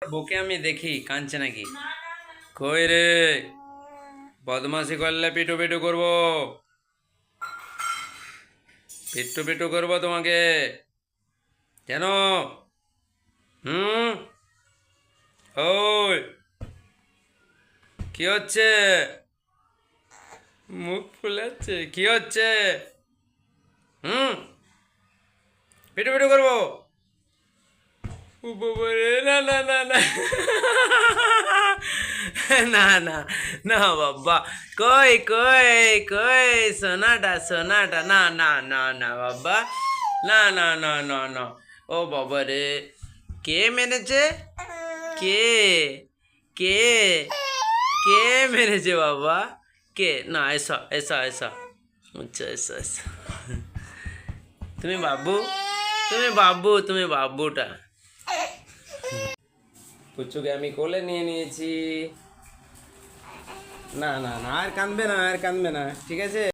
বউকে আমি দেখি কাঁদছে নাকি। কই রে, বদমাশি করলে পিটু পিটু করবো, পিট্টু পিটু করবো তোমাকে। কেন? হুম। ওই, কি হচ্ছে? মুখ ফুলাচ্ছে, কি হচ্ছে? হুম। পিটু পিটু করবো? ও বাবা রে, না না না না না না না বাবা, কই কই কই, সোনাটা সোনাটা, না না না না বাবা, না না না না না। ও বাবা রে, কে মেরেছে? কে? কে? কে মেরেছে বাবা? কে? না, এসো এসো এসো, আচ্ছা এসো এসো। তুমি বাবু, তুমি বাবু, তুমি বাবুটা। পুচুকে আমি কোলে নিয়ে নিয়েছি। না না না, আর কাঁদবে না, আর কাঁদবে না, ঠিক আছে।